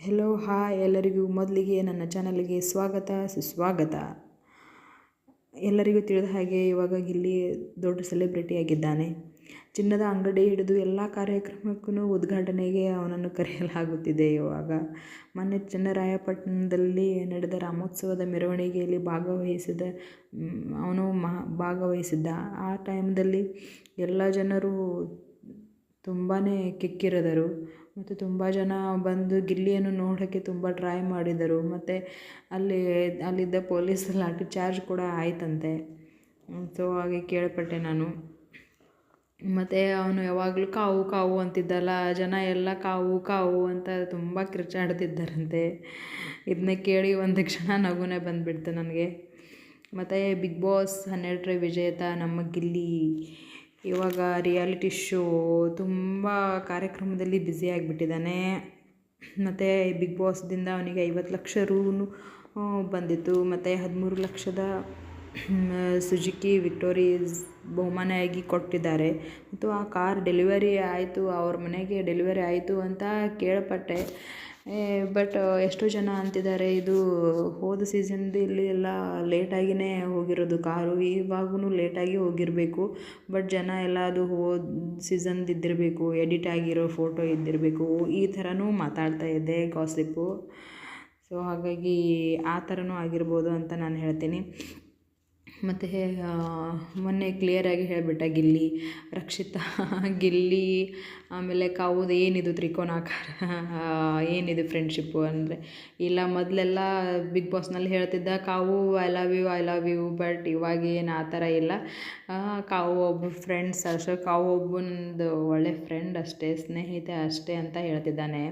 Hello hi ಎಲ್ಲರಿಗೂ ಮೊದಲಿಗೆ ನನ್ನ ಚಾನಲ್ಗೆ ಸ್ವಾಗತ ಸುಸ್ವಾಗತ. ಎಲ್ಲರಿಗೂ ತಿಳಿದ ಹಾಗೆ ಇವಾಗ ಗಿಲ್ಲಿ ದೊಡ್ಡ ಸೆಲೆಬ್ರಿಟಿಯಾಗಿದ್ದಾನೆ. ಚಿನ್ನದ ಅಂಗಡಿ ಹಿಡಿದು ಎಲ್ಲ ಕಾರ್ಯಕ್ರಮಕ್ಕೂ ಉದ್ಘಾಟನೆಗೆ ಅವನನ್ನು ಕರೆಯಲಾಗುತ್ತಿದೆ. ಇವಾಗ ಮೊನ್ನೆ ಚನ್ನರಾಯಪಟ್ಟಣದಲ್ಲಿ ನಡೆದ ರಾಮೋತ್ಸವದ ಮೆರವಣಿಗೆಯಲ್ಲಿ ಭಾಗವಹಿಸಿದ್ದ. ಆ ಟೈಮ್ದಲ್ಲಿ ಎಲ್ಲ ಜನರು ತುಂಬಾ ಕಿಕ್ಕಿರಿದರು ಮತ್ತು ತುಂಬ ಜನ ಬಂದು ಗಿಲ್ಲಿಯನ್ನು ನೋಡೋಕ್ಕೆ ತುಂಬ ಟ್ರೈ ಮಾಡಿದರು. ಮತ್ತು ಅಲ್ಲಿದ್ದ ಪೊಲೀಸ್ ಲಾಠಿ ಚಾರ್ಜ್ ಕೂಡ ಆಯ್ತಂತೆ. ಸೊ ಹಾಗೆ ಕೇಳ್ಪಟ್ಟೆ ನಾನು. ಮತ್ತು ಅವನು ಯಾವಾಗಲೂ ಕಾವು ಕಾವು ಅಂತಿದ್ದಲ್ಲ, ಜನ ಎಲ್ಲ ಕಾವು ಕಾವು ಅಂತ ತುಂಬ ಕಿರ್ಚಾಡ್ತಿದ್ದಾರಂತೆ. ಇದನ್ನ ಕೇಳಿ ಒಂದು ಕ್ಷಣ ನಗುನೇ ಬಂದುಬಿಡ್ತು ನನಗೆ. ಮತ್ತು ಬಿಗ್ ಬಾಸ್ 12ರ ವಿಜೇತ ನಮ್ಮ ಗಿಲ್ಲಿ ಇವಾಗ ರಿಯಾಲಿಟಿ ಶೋ ತುಂಬ ಕಾರ್ಯಕ್ರಮದಲ್ಲಿ ಬ್ಯುಸಿಯಾಗಿಬಿಟ್ಟಿದ್ದಾನೆ. ಮತ್ತು ಬಿಗ್ ಬಾಸ್ದಿಂದ ಅವನಿಗೆ 50 ಲಕ್ಷ ರೂನು ಬಂದಿತ್ತು. ಮತ್ತು 13 ಲಕ್ಷದ ಸುಜುಕಿ ವಿಕ್ಟೋರೀಸ್ ಬಹುಮಾನವಾಗಿ ಕೊಟ್ಟಿದ್ದಾರೆ. ಮತ್ತು ಆ ಕಾರ್ ಡೆಲಿವರಿ ಆಯಿತು, ಅವ್ರ ಮನೆಗೆ ಡೆಲಿವರಿ ಆಯಿತು ಅಂತ ಕೇಳ್ಪಟ್ಟೆ. ಬಟ್ ಎಷ್ಟೋ ಜನ ಅಂತಿದ್ದಾರೆ ಇದು ಹೋದ ಸೀಸನ್ದಲ್ಲಿ ಎಲ್ಲ ಲೇಟಾಗಿಯೇ ಹೋಗಿರೋದು ಕಾರು, ಇವಾಗೂ ಲೇಟಾಗಿ ಹೋಗಿರಬೇಕು. ಬಟ್ ಜನ ಎಲ್ಲ ಅದು ಹೋದ ಸೀಸನ್ದು ಇದ್ದಿರಬೇಕು, ಎಡಿಟ್ ಆಗಿರೋ ಫೋಟೋ ಇದ್ದಿರಬೇಕು, ಈ ಥರನೂ ಮಾತಾಡ್ತಾ ಇದ್ದೆ ಗಾಸಿಪ್ಪು. ಸೊ ಹಾಗಾಗಿ ಆ ಥರನೂ ಆಗಿರ್ಬೋದು ಅಂತ ನಾನು ಹೇಳ್ತೀನಿ. ಮತ್ತು ಮೊನ್ನೆ ಕ್ಲಿಯರಾಗಿ ಹೇಳಿಬಿಟ್ಟ ಗಿಲ್ಲಿ, ರಕ್ಷಿತಾ ಗಿಲ್ಲಿ ಆಮೇಲೆ ಕಾವುದು ಏನಿದು ತ್ರಿಕೋನಾಕಾರ, ಏನಿದು ಫ್ರೆಂಡ್ಶಿಪ್ಪು ಅಂದರೆ ಇಲ್ಲ. ಮೊದಲೆಲ್ಲ ಬಿಗ್ ಬಾಸ್ನಲ್ಲಿ ಹೇಳ್ತಿದ್ದ ಕಾವು ಐ ಲವ್ ಯು ಬಟ್ ಇವಾಗ ಏನು ಆ ಥರ ಇಲ್ಲ. ಕಾವು ಒಬ್ಬ ಫ್ರೆಂಡ್ಸ್ ಅಷ್ಟೇ, ಕಾವು ಒಬ್ಬಂದು ಒಳ್ಳೆ ಫ್ರೆಂಡ್ ಅಷ್ಟೇ, ಸ್ನೇಹಿತೆ ಅಷ್ಟೇ ಅಂತ ಹೇಳ್ತಿದ್ದಾನೆ.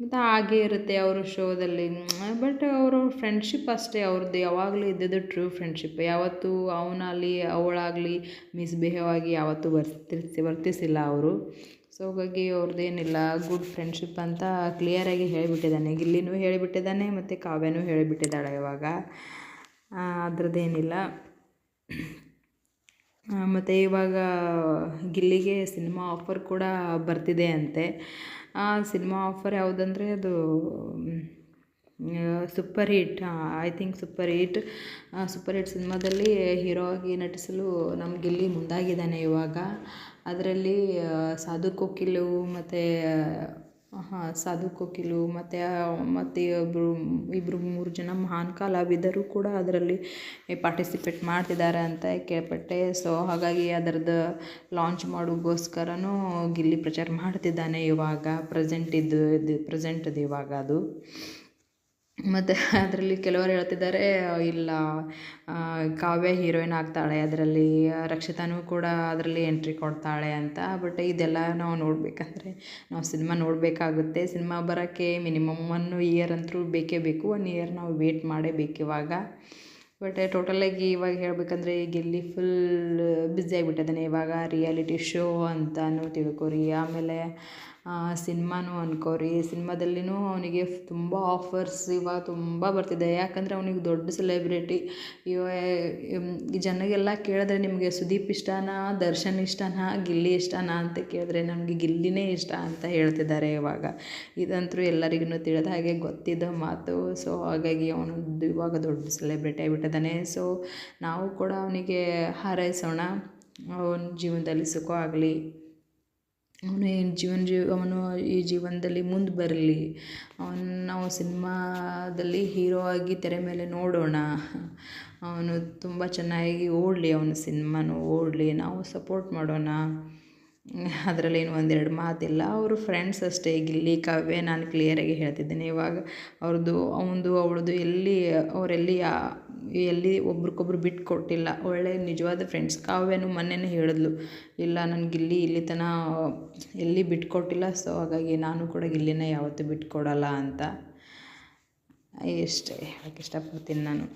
ಮತ್ತು ಹಾಗೇ ಇರುತ್ತೆ ಅವರು ಶೋದಲ್ಲಿ. ಬಟ್ ಅವರು ಫ್ರೆಂಡ್ಶಿಪ್ ಅಷ್ಟೇ, ಅವ್ರದ್ದು ಯಾವಾಗಲೂ ಇದ್ದಿದ್ದು ಟ್ರೂ ಫ್ರೆಂಡ್ಶಿಪ್. ಯಾವತ್ತೂ ಅವನಾಗಲಿ ಅವಳಾಗಲಿ ಮಿಸ್ಬಿಹೇವ್ ಆಗಿ ಯಾವತ್ತೂ ವರ್ತಿಸಿಲ್ಲ ಅವರು. ಸೊ ಹಾಗಾಗಿ ಅವ್ರದ್ದೇನಿಲ್ಲ, ಗುಡ್ ಫ್ರೆಂಡ್ಶಿಪ್ ಅಂತ ಕ್ಲಿಯರಾಗಿ ಹೇಳಿಬಿಟ್ಟಿದ್ದಾನೆ. ಗಿಲ್ಲಿನೂ ಹೇಳಿಬಿಟ್ಟಿದ್ದಾನೆ ಮತ್ತು ಕಾವ್ಯನೂ ಹೇಳಿಬಿಟ್ಟಿದ್ದಾಳೆ ಇವಾಗ. ಅದರದ್ದೇನಿಲ್ಲ. ಮತ್ತು ಇವಾಗ ಗಿಲ್ಲಿಗೆ ಸಿನಿಮಾ ಆಫರ್ ಕೂಡ ಬರ್ತಿದೆ ಅಂತೆ. ಆ ಸಿನಿಮಾ ಆಫರ್ ಯಾವುದಂದರೆ ಅದು super hit, I think super hit ಸಿನಿಮಾದಲ್ಲಿ ಹೀರೋ ಆಗಿ ನಟಿಸಲು ನಮ್ಮ ಗಿಲ್ಲಿ ಮುಂದಾಗಿದ್ದಾನೆ ಇವಾಗ. ಅದರಲ್ಲಿ ಸಾಧು ಕೋಕಿಲು ಮತ್ತು ಇಬ್ಬರು 3 ಜನ ಮಹಾನ್ ಕಲಾವಿದರು ಕೂಡ ಅದರಲ್ಲಿ ಪಾರ್ಟಿಸಿಪೇಟ್ ಮಾಡ್ತಿದ್ದಾರೆ ಅಂತ ಕೇಳ್ಪಟ್ಟೆ. ಸೊ ಹಾಗಾಗಿ ಅದರದ್ದು ಲಾಂಚ್ ಮಾಡೋಕ್ಕೋಸ್ಕರನೂ ಗಿಲ್ಲಿ ಪ್ರಚಾರ ಮಾಡ್ತಿದ್ದಾನೆ ಇವಾಗ. ಪ್ರೆಸೆಂಟದು ಇವಾಗ ಅದು. ಮತ್ತು ಅದರಲ್ಲಿ ಕೆಲವರು ಹೇಳ್ತಿದ್ದಾರೆ ಇಲ್ಲ ಕಾವ್ಯ ಹೀರೋಯಿನ್ ಆಗ್ತಾಳೆ ಅದರಲ್ಲಿ, ರಕ್ಷಿತಾನೂ ಕೂಡ ಅದರಲ್ಲಿ ಎಂಟ್ರಿ ಕೊಡ್ತಾಳೆ ಅಂತ. ಬಟ್ ಇದೆಲ್ಲ ನಾವು ನೋಡಬೇಕಂದ್ರೆ ನಾವು ಸಿನಿಮಾ ನೋಡಬೇಕಾಗುತ್ತೆ. ಸಿನಿಮಾ ಬರೋಕ್ಕೆ ಮಿನಿಮಮ್ 1 ಇಯರ್ ಅಂತೂ ಬೇಕೇ ಬೇಕು. 1 ಇಯರ್ ನಾವು ವೇಟ್ ಮಾಡಬೇಕು ಇವಾಗ. ಬಟ್ ಟೋಟಲಾಗಿ ಇವಾಗ ಹೇಳಬೇಕಂದ್ರೆ ಗಿಲ್ಲಿ ಫುಲ್ ಬ್ಯುಸಿ ಆಗಿಬಿಟ್ಟಿದ್ದಾನೆ ಇವಾಗ. ರಿಯಾಲಿಟಿ ಶೋ ಅಂತಲೂ ತಿಳ್ಕೊರಿ, ಆಮೇಲೆ ಸಿನಿಮಾನೂ ಅನ್ಕೋರಿ. ಸಿನಿಮಾದಲ್ಲಿನೂ ಅವನಿಗೆ ತುಂಬ ಆಫರ್ಸ್ ಇವಾಗ ತುಂಬ ಬರ್ತಿದೆ. ಯಾಕಂದರೆ ಅವನಿಗೆ ದೊಡ್ಡ ಸೆಲೆಬ್ರಿಟಿ. ಈ ಜನಗೆಲ್ಲ ಕೇಳಿದ್ರೆ ನಿಮಗೆ ಸುದೀಪ್ ಇಷ್ಟನಾ, ದರ್ಶನ್ ಇಷ್ಟನಾ, ಗಿಲ್ಲಿ ಇಷ್ಟನಾ ಅಂತ ಕೇಳಿದ್ರೆ ನನಗೆ ಗಿಲ್ಲಿನೇ ಇಷ್ಟ ಅಂತ ಹೇಳ್ತಿದ್ದಾರೆ ಇವಾಗ. ಇದಂತೂ ಎಲ್ಲರಿಗೂ ತಿಳಿದ ಹಾಗೆ ಗೊತ್ತಿದ್ದ ಮಾತು. ಸೊ ಹಾಗಾಗಿ ಅವನು ಇವಾಗ ದೊಡ್ಡ ಸೆಲೆಬ್ರಿಟಿ ಆಗಿಬಿಟ್ಟಿದ್ದಾನೆ. ಸೊ ನಾವು ಕೂಡ ಅವನಿಗೆ ಹಾರೈಸೋಣ, ಅವನ ಜೀವನದಲ್ಲಿ ಸುಖ ಆಗಲಿ, ಅವನು ಈ ಜೀವನದಲ್ಲಿ ಮುಂದೆ ಬರಲಿ. ನಾವು ಸಿನಿಮಾದಲ್ಲಿ ಹೀರೋ ಆಗಿ ತೆರೆ ಮೇಲೆ ನೋಡೋಣ. ಅವನು ತುಂಬ ಚೆನ್ನಾಗಿ ಓಡಲಿ, ಅವನ ಸಿನಿಮಾನು ಓಡಲಿ, ನಾವು ಸಪೋರ್ಟ್ ಮಾಡೋಣ. ಅದರಲ್ಲೇನು 1-2 ಮಾತಿಲ್ಲ. ಅವರು ಫ್ರೆಂಡ್ಸ್ ಅಷ್ಟೇ, ಗಿಲ್ಲಿ ಕಾವ್ಯ. ನಾನು ಕ್ಲಿಯರಾಗಿ ಹೇಳ್ತಿದ್ದೀನಿ ಇವಾಗ. ಅವಳದು ಎಲ್ಲಿ ಒಬ್ರಿಗೊಬ್ರು ಬಿಟ್ಟು ಕೊಟ್ಟಿಲ್ಲ. ಒಳ್ಳೆ ನಿಜವಾದ ಫ್ರೆಂಡ್ಸ್. ಕಾವ್ಯನೂ ಮೊನ್ನೆನೇ ಹೇಳಿದ್ಲು, ಇಲ್ಲ ನನ್ನ ಗಿಲ್ಲಿ ಇಲ್ಲಿ ತನಕ ಎಲ್ಲಿ ಬಿಟ್ಕೊಟ್ಟಿಲ್ಲ. ಸೊ ಹಾಗಾಗಿ ನಾನು ಕೂಡ ಗಿಲ್ಲಿನ ಯಾವತ್ತೂ ಬಿಟ್ಕೊಡಲ್ಲ ಅಂತ. ಇಷ್ಟೇ ಹೇಳೋಕ್ಕೆ ಇಷ್ಟಪಡ್ತೀನಿ ನಾನು.